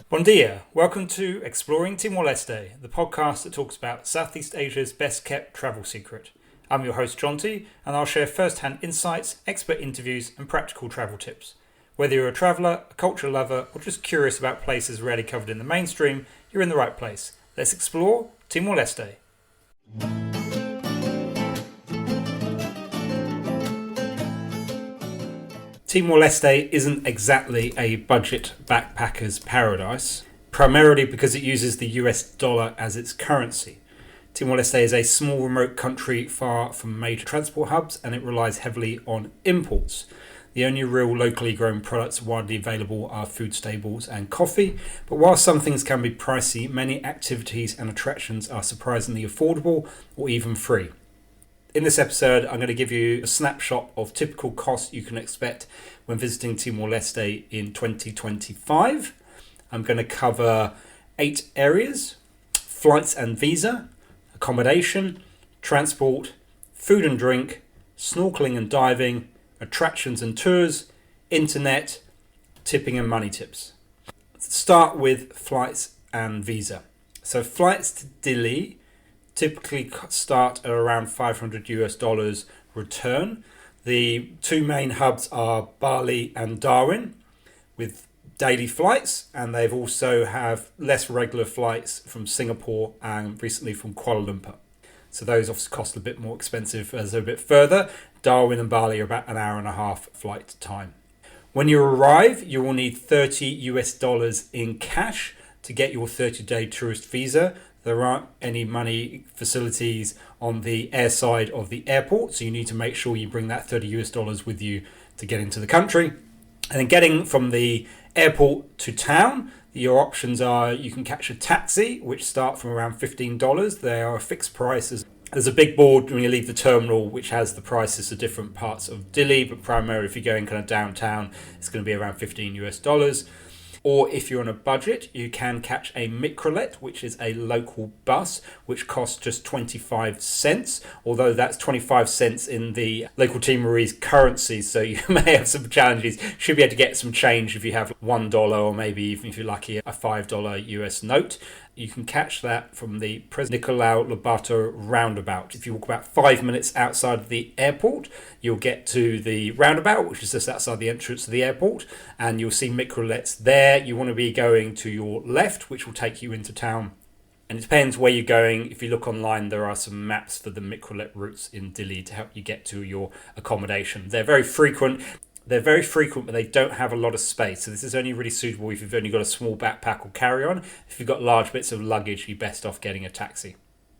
Bon dia, welcome to Exploring Timor-Leste, the podcast that talks about Southeast Asia's best kept travel secret. I'm your host Jonty, and I'll share first-hand insights, expert interviews and practical travel tips. Whether you're a traveller, a culture lover or just curious about places rarely covered in the mainstream, you're in the right place. Let's explore Timor-Leste. Timor-Leste isn't exactly a budget backpacker's paradise, primarily because it uses the US dollar as its currency. Timor-Leste is a small remote country far from major transport hubs and it relies heavily on imports. The only real locally grown products widely available are food staples and coffee, but while some things can be pricey, many activities and attractions are surprisingly affordable or even free. In this episode, I'm going to give you a snapshot of typical costs you can expect when visiting Timor-Leste in 2025. I'm going to cover 8 areas: flights and visa, accommodation, transport, food and drink, snorkeling and diving, attractions and tours, internet, tipping and money tips. Let's start with flights and visa. So flights to Dili typically start at around $500 return. The two main hubs are Bali and Darwin with daily flights, and they've also have less regular flights from Singapore and recently from Kuala Lumpur. So those obviously cost a bit more expensive as they're a bit further. Darwin and Bali are about an hour and a half flight time. When you arrive, you will need $30 in cash to get your 30-day tourist visa. There aren't any money facilities on the airside of the airport, so you need to make sure you bring that $30 with you to get into the country. And then getting from the airport to town, your options are you can catch a taxi, which start from around $15. They are fixed prices. There's a big board when you leave the terminal which has the prices of different parts of Dili, but primarily if you're going kind of downtown, it's going to be around $15. Or if you're on a budget, you can catch a microlet, which is a local bus, which costs just 25 cents, although that's 25 cents in the local Timorese currency, so you may have some challenges. Should be able to get some change if you have $1 or maybe even if you're lucky, a $5 US note. You can catch that from the President Nicolau Lobato roundabout. If you walk about 5 minutes outside of the airport, you'll get to the roundabout, which is just outside the entrance to the airport, and you'll see microlets there. You want to be going to your left, which will take you into town. And it depends where you're going. If you look online, there are some maps for the microlet routes in Dili to help you get to your accommodation. They're very frequent. But they don't have a lot of space. So this is only really suitable if you've only got a small backpack or carry-on. If you've got large bits of luggage, you're best off getting a taxi.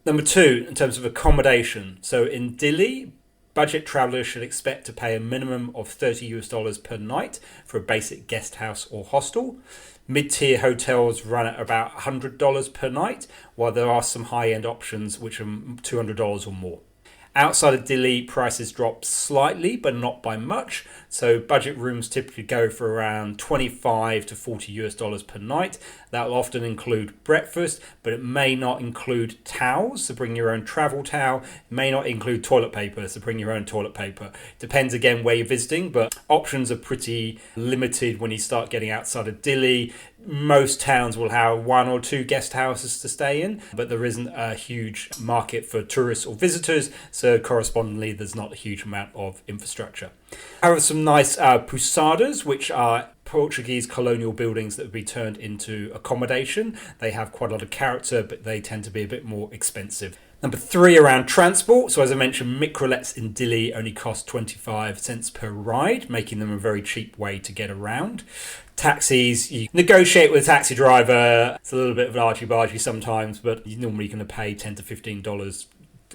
Number 2, in terms of accommodation. So in Dili, budget travellers should expect to pay a minimum of $30 per night for a basic guest house or hostel. Mid-tier hotels run at about $100 per night, while there are some high-end options which are $200 or more. Outside of Dili, prices drop slightly, but not by much. So budget rooms typically go for around $25 to $40 per night. That will often include breakfast, but it may not include towels, so bring your own travel towel. It may not include toilet paper, so bring your own toilet paper. Depends again where you're visiting, but options are pretty limited when you start getting outside of Dili. Most towns will have 1 or 2 guest houses to stay in, but there isn't a huge market for tourists or visitors, so correspondingly there's not a huge amount of infrastructure. I have some nice pousadas, which are Portuguese colonial buildings that have been turned into accommodation. They have quite a lot of character, but they tend to be a bit more expensive. Number 3, around transport. So as I mentioned, microlets in Dili only cost 25 cents per ride, making them a very cheap way to get around. Taxis, you negotiate with a taxi driver. It's a little bit of an argy-bargy sometimes, but you're normally going to pay $10 to $15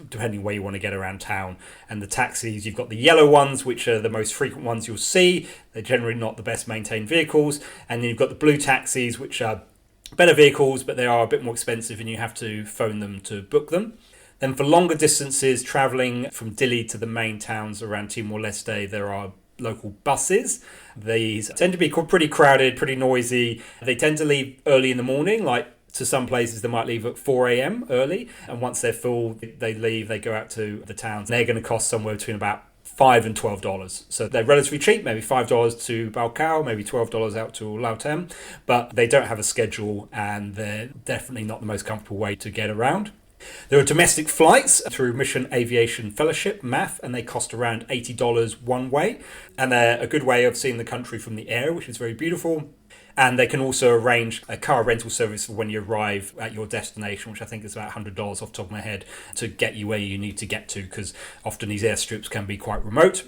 depending where you want to get around town. And the taxis, you've got the yellow ones, which are the most frequent ones you'll see. They're generally not the best maintained vehicles. And then you've got the blue taxis, which are better vehicles, but they are a bit more expensive and you have to phone them to book them. Then for longer distances, travelling from Dili to the main towns around Timor-Leste, there are local buses. These tend to be pretty crowded, pretty noisy. They tend to leave early in the morning, like to some places they might leave at 4 a.m. early. And once they're full, they leave, they go out to the towns. They're going to cost somewhere between about $5 and $12. So they're relatively cheap, maybe $5 to Balcao, maybe $12 out to Lautem, but they don't have a schedule and they're definitely not the most comfortable way to get around. There are domestic flights through Mission Aviation Fellowship, MAF, and they cost around $80 one way. And they're a good way of seeing the country from the air, which is very beautiful. And they can also arrange a car rental service for when you arrive at your destination, which I think is about $100 off the top of my head, to get you where you need to get to, because often these airstrips can be quite remote.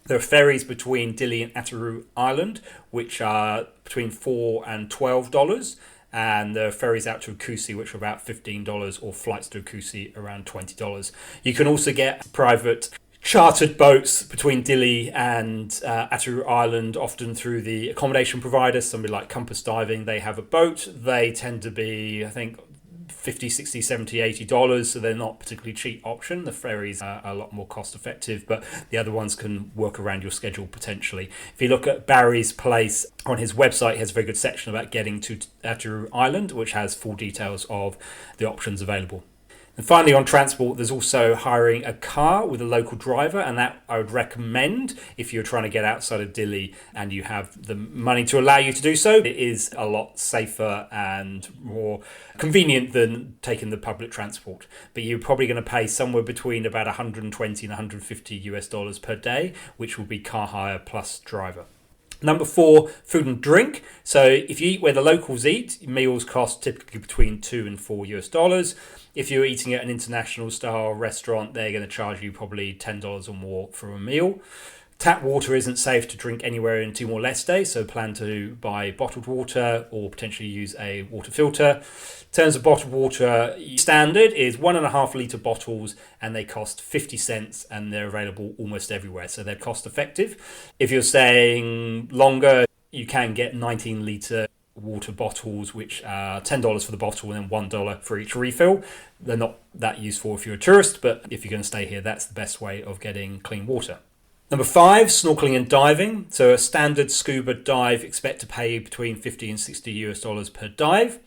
There are ferries between Dili and Ataru Island, which are between $4 and $12. And there are ferries out to Akusi, which are about $15, or flights to Akusi around $20. You can also get private chartered boats between Dili and Ataru Island, often through the accommodation providers, somebody like Compass Diving. They have a boat. They tend to be, I think, $50, $60, $70, $80, so they're not a particularly cheap option. The ferries are a lot more cost effective, but the other ones can work around your schedule potentially. If you look at Barry's place on his website, he has a very good section about getting to Ataru Island, which has full details of the options available. And finally, on transport, there's also hiring a car with a local driver, and that I would recommend if you're trying to get outside of Dili and you have the money to allow you to do so. It is a lot safer and more convenient than taking the public transport. But you're probably going to pay somewhere between about $120 and $150 per day, which will be car hire plus driver. Number 4, food and drink. So if you eat where the locals eat, meals cost typically between $2 and $4. If you're eating at an international style restaurant, they're going to charge you probably $10 or more for a meal. Tap water isn't safe to drink anywhere in Timor-Leste, so plan to buy bottled water or potentially use a water filter. In terms of bottled water, standard is 1.5 litre bottles, and they cost 50 cents, and they're available almost everywhere, so they're cost effective. If you're staying longer, you can get 19 litre water bottles, which are $10 for the bottle and then $1 for each refill. They're not that useful if you're a tourist, but if you're going to stay here, that's the best way of getting clean water. Number 5, snorkeling and diving. So a standard scuba dive, expect to pay between $50 and $60 per dive.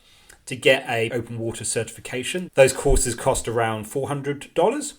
To get a open water certification, those courses cost around $400.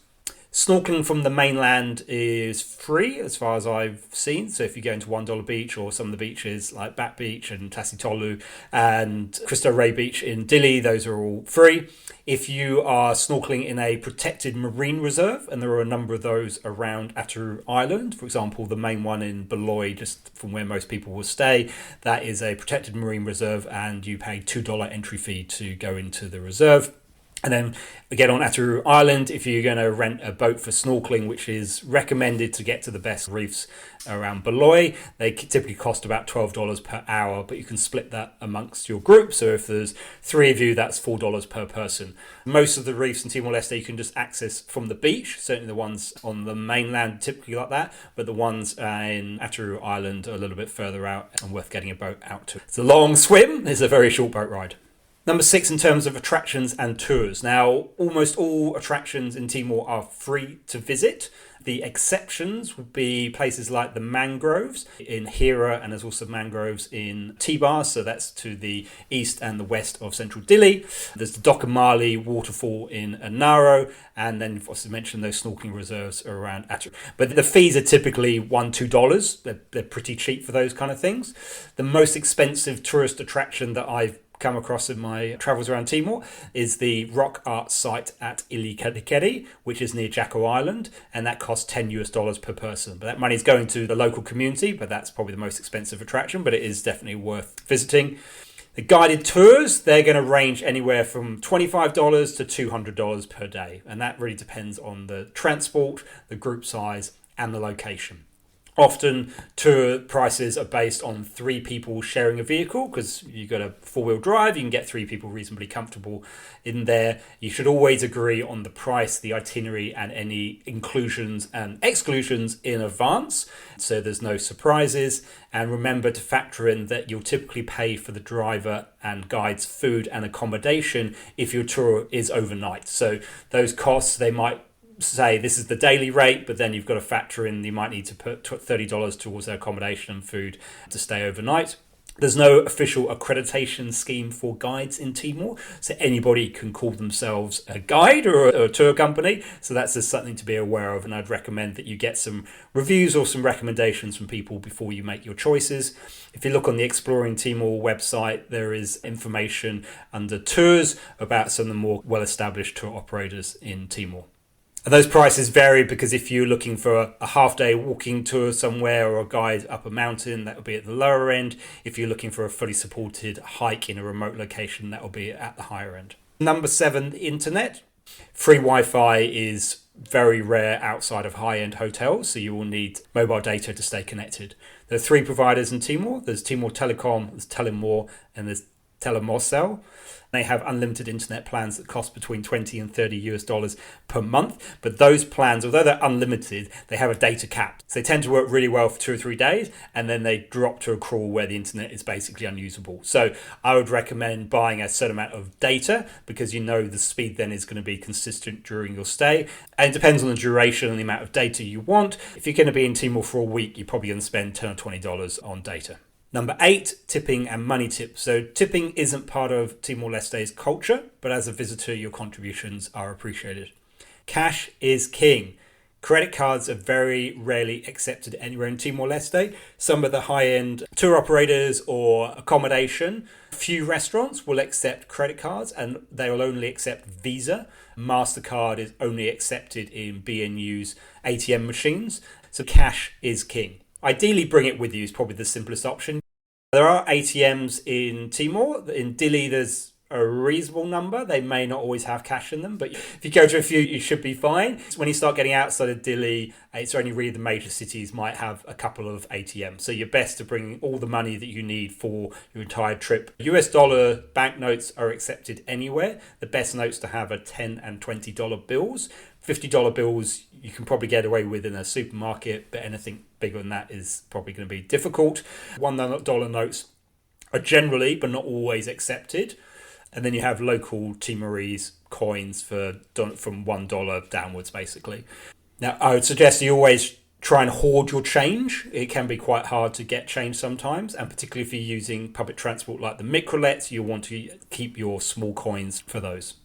Snorkeling from the mainland is free as far as I've seen. So if you go into $1 Beach or some of the beaches like Bat Beach and Tasitolu and Cristo Rey Beach in Dili, those are all free. If you are snorkeling in a protected marine reserve, and there are a number of those around Ataru Island, for example, the main one in Beloy, just from where most people will stay, that is a protected marine reserve, and you pay $2 entry fee to go into the reserve. And then again on Ataru Island, if you're going to rent a boat for snorkeling, which is recommended to get to the best reefs around Beloy, they typically cost about $12 per hour, but you can split that amongst your group. So if there's 3 of you, that's $4 per person. Most of the reefs in Timor-Leste you can just access from the beach, certainly the ones on the mainland typically like that, but the ones in Ataru Island are a little bit further out and worth getting a boat out to. It's a long swim, it's a very short boat ride. Number 6, in terms of attractions and tours. Now, almost all attractions in Timor are free to visit. The exceptions would be places like the mangroves in Hira, and there's also mangroves in Tibar, so that's to the east and the west of central Dili. There's the Dokamali waterfall in Anaro, and then I've also mentioned those snorkeling reserves around Ataru. But the fees are typically $1-2. They're pretty cheap for those kind of things. The most expensive tourist attraction that I've come across in my travels around Timor is the rock art site at Ilikadikeri, which is near Jacko Island, and that costs $10 per person. But that money is going to the local community, but that's probably the most expensive attraction, but it is definitely worth visiting. The guided tours, they're going to range anywhere from $25 to $200 per day, and that really depends on the transport, the group size, and the location. Often tour prices are based on 3 people sharing a vehicle, because you've got a 4-wheel drive, you can get 3 people reasonably comfortable in there. You should always agree on the price, the itinerary, and any inclusions and exclusions in advance, so there's no surprises. And remember to factor in that you'll typically pay for the driver and guide's food and accommodation if your tour is overnight. So those costs, they might say this is the daily rate, but then you've got to factor in you might need to put $30 towards their accommodation and food to stay overnight. There's no official accreditation scheme for guides in Timor, so anybody can call themselves a guide or a tour company. So that's just something to be aware of, and I'd recommend that you get some reviews or some recommendations from people before you make your choices. If you look on the Exploring Timor website, there is information under tours about some of the more well-established tour operators in Timor. And those prices vary because if you're looking for a half-day walking tour somewhere or a guide up a mountain, that will be at the lower end. If you're looking for a fully supported hike in a remote location, that will be at the higher end. Number 7, the internet. Free Wi-Fi is very rare outside of high-end hotels, so you will need mobile data to stay connected. There are 3 providers in Timor. There's Timor Telecom, there's Telemor, and there's Telemorcell. They have unlimited internet plans that cost between $20 and $30 per month. But those plans, although they're unlimited, they have a data cap. So they tend to work really well for 2 or 3 days, and then they drop to a crawl where the internet is basically unusable. So I would recommend buying a certain amount of data because you know the speed then is going to be consistent during your stay. And it depends on the duration and the amount of data you want. If you're going to be in Timor for a week, you're probably going to spend $10 or $20 on data. Number 8, tipping and money tips. So tipping isn't part of Timor-Leste's culture, but as a visitor, your contributions are appreciated. Cash is king. Credit cards are very rarely accepted anywhere in Timor-Leste. Some of the high-end tour operators or accommodation, few restaurants will accept credit cards and they will only accept Visa. MasterCard is only accepted in BNU's ATM machines. So cash is king. Ideally, bring it with you is probably the simplest option. There are ATMs in Timor. In Dili, there's a reasonable number. They may not always have cash in them, but if you go to a few, you should be fine. When you start getting outside of Dili, it's only really the major cities might have a couple of ATMs. So you're best to bring all the money that you need for your entire trip. US dollar banknotes are accepted anywhere. The best notes to have are $10 and $20 bills. $50 bills you can probably get away with in a supermarket, but anything bigger than that is probably going to be difficult. $1 notes are generally, but not always, accepted. And then you have local Timorese coins from $1 downwards, basically. Now, I would suggest you always try and hoard your change. It can be quite hard to get change sometimes, and particularly if you're using public transport like the microlets, you'll want to keep your small coins for those.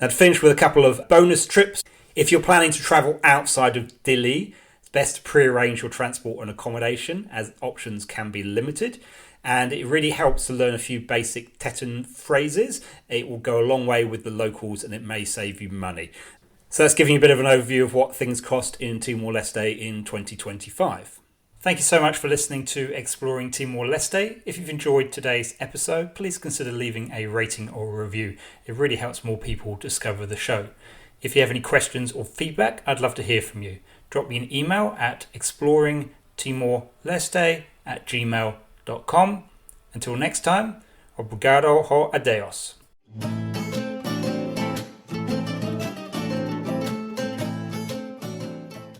Now, to finish with a couple of bonus trips. If you're planning to travel outside of Dili, it's best to pre-arrange your transport and accommodation as options can be limited. And it really helps to learn a few basic Teton phrases. It will go a long way with the locals and it may save you money. So that's giving you a bit of an overview of what things cost in Timor-Leste in 2025. Thank you so much for listening to Exploring Timor-Leste. If you've enjoyed today's episode, please consider leaving a rating or a review. It really helps more people discover the show. If you have any questions or feedback, I'd love to hear from you. Drop me an email at exploringtimorleste@gmail.com. Until next time, obrigado ho adeus.